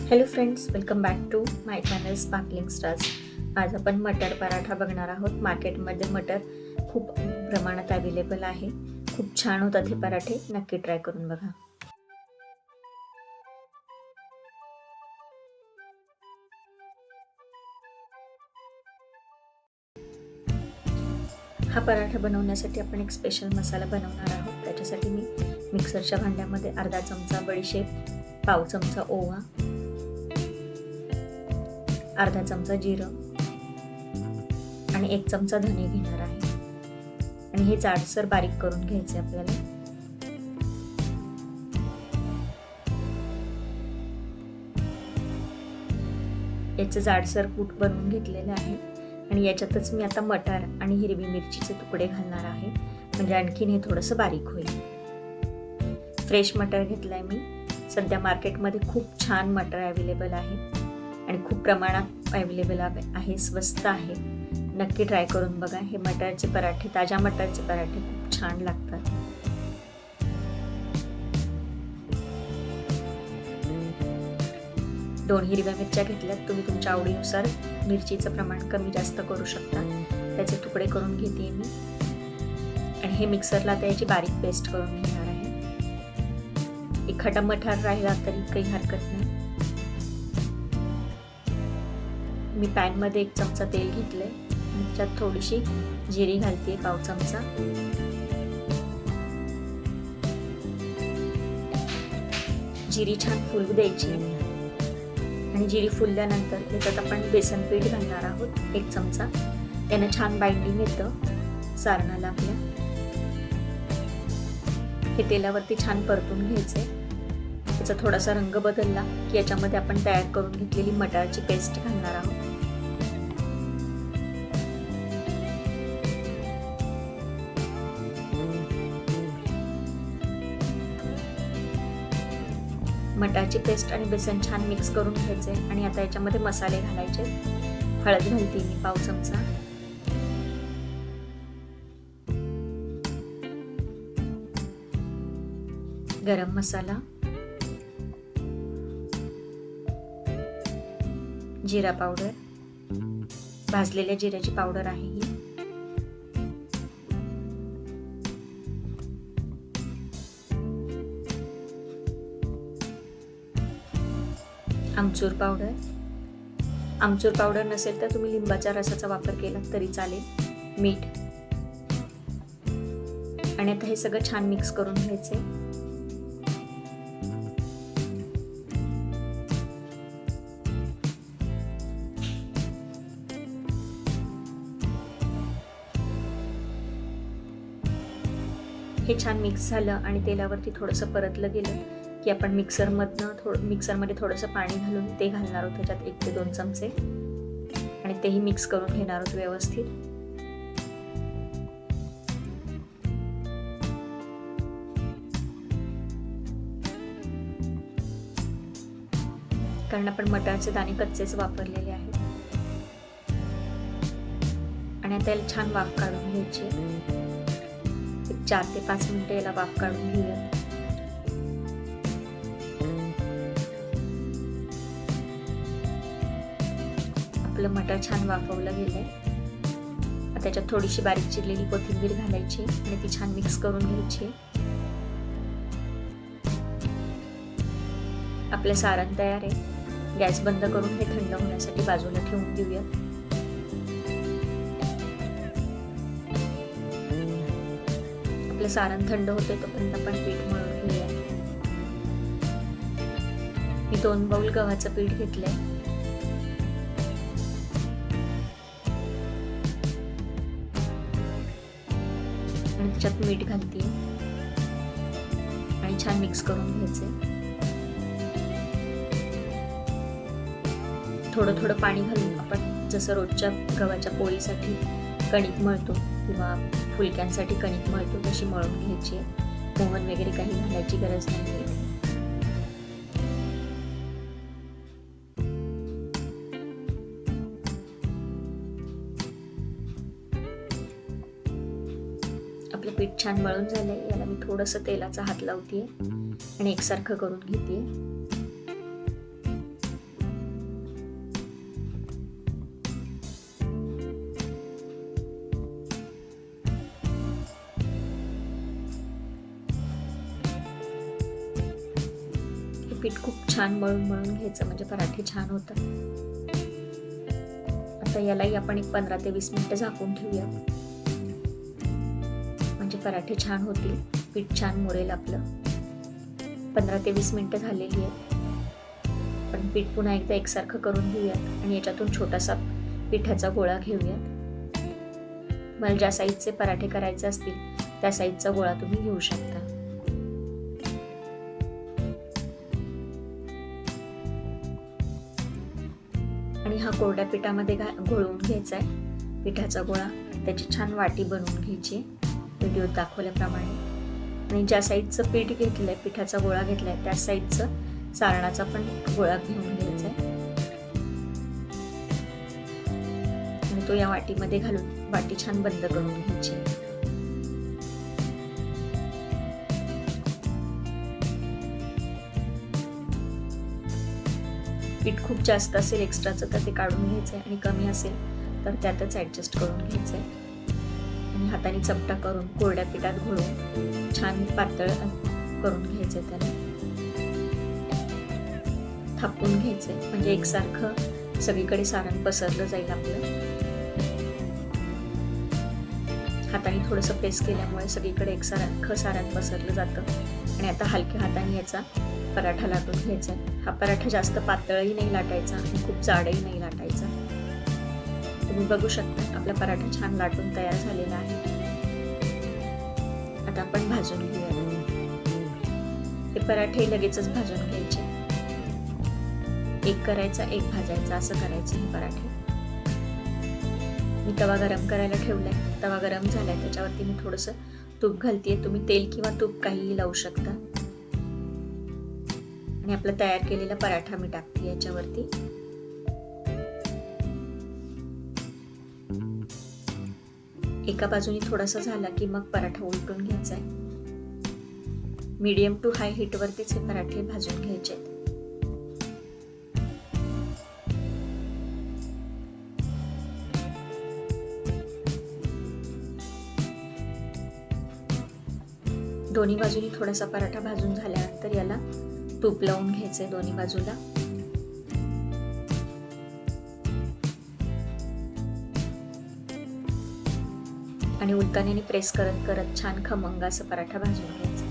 Hello friends, welcome back to my channel sparkling stars. आज आपण मटर पराठा बघणार आहोत. मार्केटमध्ये मटर खूप प्रमाणात अवेलेबल आहे. खूप छान होतात हे पराठे, नक्की ट्राय करून बघा. हा पराठा बनवण्यासाठी आपण एक स्पेशल मसाला बनवणार आहोत. त्याच्यासाठी मी मिक्सरच्या भांड्यामध्ये अर्धा चमचा बडीशेप, पाव चमचा ओवा, अर्धा चमचा जिरं आणि 1 चमचा धने घेणार आहे. आणि हे जाडसर बारीक करून घ्यायचे आपल्याला. याचे जाडसर कूट बनवून घेतलेले आहे. आणि याच्यातच मी आता मटार आणि हिरवी मिरचीचे तुकडे घालणार आहे, म्हणजे आणखीन हे थोडंसं बारीक होईल. फ्रेश मटार घेतलाय मी. सध्या मार्केटमध्ये खूप छान मटार अवेलेबल आहे आणि खूप प्रमाणात अवेलेबल आहे, स्वस्त आहे. नक्की ट्राय करून बघा. हे मटारचे पराठे, ताज्या मटारचे पराठे खूप छान लागतात. दोन हिरव्या मिरच्या घेतल्यात. तुम्ही तुमच्या आवडीनुसार मिरचीचं प्रमाण कमी जास्त करू शकता. त्याचे तुकडे करून घेते मी. आणि हे मिक्सरला त्याची बारीक पेस्ट करून घेणार आहे. एखादा मटार राहिला तरी काही हरकत नाही. मी पॅन मध्ये 1 चमचा तेल घेतलंय. त्याच्यात थोडीशी जिरी घालते, पाव चमचा. जिरी छान फुलू द्यायची आणि जिरी फुलल्यानंतर त्याच्यात आपण बेसन पीठ घालणार आहोत 1 चमचा. याने छान बाइंडिंग येतं सारणाला आपल्या. हे तेलावरती छान परतून घ्यायचे. त्याचा थोडासा रंग बदलला की याच्यामध्ये आपण तयार करून घेतलेली मटारची पेस्ट घालणार आहोत. मटारची पेस्ट आणि बेसन छान मिक्स करून घ्यायचे. आणि आता याच्यामध्ये मसाले घालायचे. हळद घालते मी पाव चमचा. गरम मसाला, जिरा पावडर, भाजलेल्या जिऱ्याची पावडर आहे ही. आमचूर पावडर. आमचूर पावडर नसेल तर तुम्ही लिंबाच्या रसाचा वापर केला तरी चालेल. मीठ. आणि आता हे सगळं छान मिक्स करून घ्यायचे. हे छान मिक्स झालं आणि तेलावरती थोडंसं परतलं गेलं की आपण मिक्सरमध्ये थोडंसं पाणी घालून ते घालणार आहोत त्याच्यात 1 ते 2 चमचे. आणि तेही मिक्स करून घेणार आहोत व्यवस्थित. कारण आपण मटारचे दाणे कच्चेच वापरलेले आहेत. आणि आता याला छान वाफ काढून घ्यायची. 4 ते 5 मिनिटं याला वाफ काढून घेऊया. आपलं मटर छान वाफवलं गेलंय. आता त्याच्यात थोडीशी बारीक चिरलेली कोथिंबीर घालायची आणि ती छान मिक्स करून घ्यायची. आपलं सारण तयार आहे. गॅस बंद करून हे थंड होण्यासाठी बाजूला ठेवून देऊया. आपलं सारण थंड होते तोपर्यंत आपण पीठ मळून घेऊया. मी 2 बाउल गव्हाचं पीठ घेतलंय. आणि त्याच्यात मीठ घालते आणि छान मिक्स करून घ्यायचे. थोडं थोडं पाणी घालून आपण जसं रोजच्या गव्हाच्या पोळीसाठी कणिक मळतो किंवा फुलक्यांसाठी कणिक मळतो तशी मळून घ्यायची. मोहन वगैरे काही घालायची गरज नाही. आपलं पीठ छान मळून झालंय. याला मी थोडंसं तेलाचा हात लावतेय आणि एकसारखं करून घेते. पीठ खूप छान मळून घ्यायचं, म्हणजे पराठे छान होतात. आता यालाही आपण एक 15 ते 20 मिनिटं झाकून ठेवूया, म्हणजे पराठे छान होतील, पीठ छान मुरेल आपलं. 15 ते 20 मिनिटं झालेली आहेत. पण पीठ पुन्हा एकदा एकसारखं करून घेऊयात आणि याच्यातून छोटासा पिठाचा गोळा घेऊयात. मला ज्या साईजचे पराठे करायचे असतील त्या साईजचा गोळा तुम्ही घेऊ शकता. आणि हा कोरड्या पिठामध्ये घोळवून घ्यायचा आहे पिठाचा गोळा. त्याची छान वाटी बनवून घ्यायची व्हिडिओत दाखवल्याप्रमाणे. आणि ज्या साईजचं पीठ घेतलंय, पिठाचा गोळा घेतलाय, त्या साईजचं सारणाचा पण गोळा घेऊन घ्यायचा आहे आणि तो या वाटीमध्ये घालून वाटी छान बंद करून घ्यायची. पीठ खूप जास्त असेल एक्स्ट्राचं तर ते काढून घ्यायचंय आणि कमी असेल तर त्यातच ऍडजस्ट करून घ्यायचंय. आणि हाताने चपटा करून कोरड्या पिठात घोळून छान पातळ करून घ्यायचंय. त्याला थापून घ्यायचंय, म्हणजे एकसारखं सगळीकडे सारण पसरलं जाईल आपलं. हाताने थोडंसं प्रेस केल्यामुळे सगळीकडे एकसारखं सारण पसरलं जातं. आणि आता हलक्या हाताने याचा पराठा लाटून घ्यायचा आहे. हा पराठा जास्त पातळही नाही लाटायचा आणि खूप जाडही नाही लाटायचा. तुम्ही बघू शकता आपला पराठा छान लाटून तयार झालेला आहे. आता आपण भाजून घेऊया. हे पराठे लगेचच भाजून घ्यायचे. एक करायचा, एक भाजायचा, असं करायचं हे पराठे. मी तवा गरम करायला ठेवलाय. तवा गरम झालाय, त्याच्यावरती मी थोडंसं तूप घालतेय. तुम्ही तेल किंवा तूप काहीही लावू शकता. आणि आपला तयार केलेला पराठा मी टाकते याच्यावरती. एका बाजूने थोडासा झाला की मग पराठा उलटून घ्यायचा आहे. मीडियम टू हाय हीट वरतीच हे पराठे भाजून घ्यायचे आहेत. दोन्ही बाजूनी थोडासा पराठा भाजून झाल्यानंतर याला तूप लावून घ्यायचंय दोन्ही बाजूला. आणि उलटाने प्रेस करत करत छान खमंग असं पराठा भाजून घ्यायचा.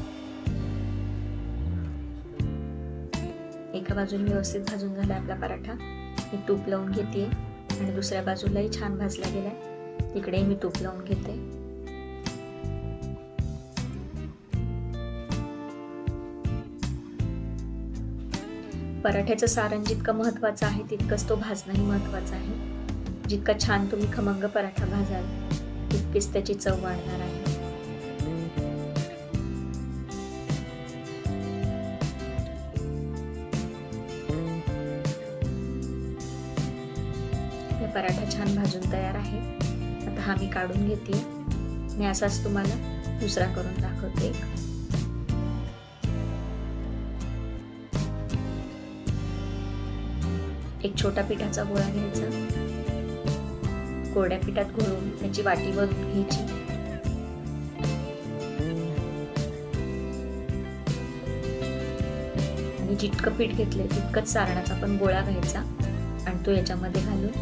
एका बाजूने व्यवस्थित भाजून झाला आपला पराठा. मी तूप लावून घेते आणि दुसऱ्या बाजूलाही छान भाजला गेलाय, तिकडेही मी तूप लावून घेते. पराठ्याचं सारण जितकं महत्त्वाचं आहे तितकंच तो भाजणंही महत्त्वाचं आहे. जितका छान तुम्ही खमंग पराठा भाजाल तितकीच त्याची चव वाढणार आहे. हे पराठा छान भाजून तयार आहे. आता हा मी काढून घेते आणि असाच तुम्हाला दुसरा करून दाखवते. एक छोटा पिठाचा गोळा घ्यायचा, कोरड्या पिठात घोळून त्याची वाटी बनवून घ्यायची. आणि जितकं पीठ घेतलंय तितकंच सारणाचा पण गोळा घ्यायचा आणि तो याच्यामध्ये घालून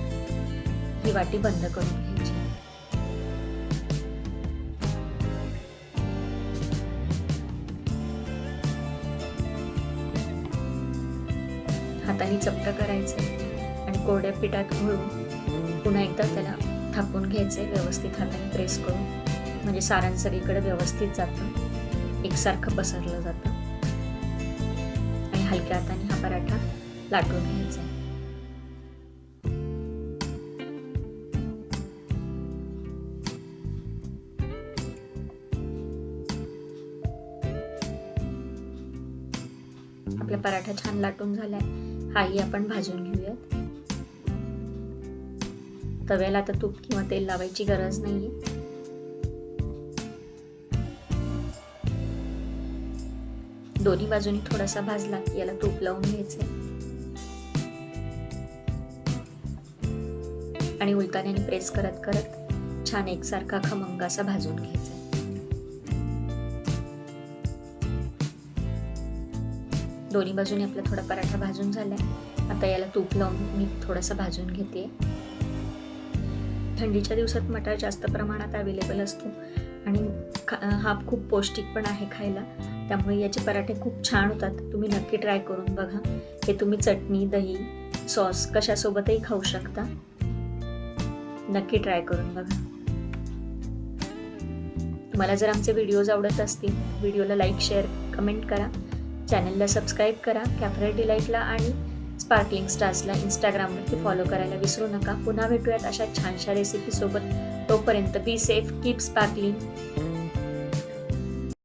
ही वाटी बंद करून घ्यायची. हाताने चपटा करायचं आणि कोरड्या पिठात घोळून पुन्हा एकदा त्याला थापून घ्यायचंय व्यवस्थित हाताने प्रेस करून, म्हणजे सारण सगळीकडे व्यवस्थित जातं, एकसारखं पसरलं जातं. आणि हलक्या हाताने हा पराठा लाटून घ्यायचा. आपला पराठा छान लाटून झालाय. हाही आपण भाजून घेऊयात. तव्याला आता तूप किंवा तेल लावायची गरज नाहीये. दोन्ही बाजूनी थोडासा भाजला की याला तूप लावून घ्यायचंय आणि उलटाने प्रेस करत करत छान एकसारखा खमंग असा भाजून घ्यायचा. दोन्ही बाजूने आपला थोडा पराठा भाजून झाला आहे. आता याला तूप लावून मी थोडासा भाजून घेते. थंडीच्या दिवसात मटार जास्त प्रमाणात अवेलेबल असतो आणि हा खूप पौष्टिक पण आहे खायला, त्यामुळे याचे पराठे खूप छान होतात. तुम्ही नक्की ट्राय करून बघा. हे तुम्ही चटणी, दही, सॉस कशासोबतही खाऊ शकता. नक्की ट्राय करून बघा. तुम्हाला जर आमचे व्हिडिओज आवडत असतील, व्हिडिओला लाईक, शेअर, कमेंट करा. चॅनलला सबस्क्राईब करा. कॅफे डिलाईटला आणि स्पार्कलिंग स्टार्सला इंस्टाग्रामवरती फॉलो करायला विसरू नका. पुन्हा भेटूयात अशा छानशा रेसिपीसोबत. तोपर्यंत बी सेफ, कीप स्पार्कलिंग.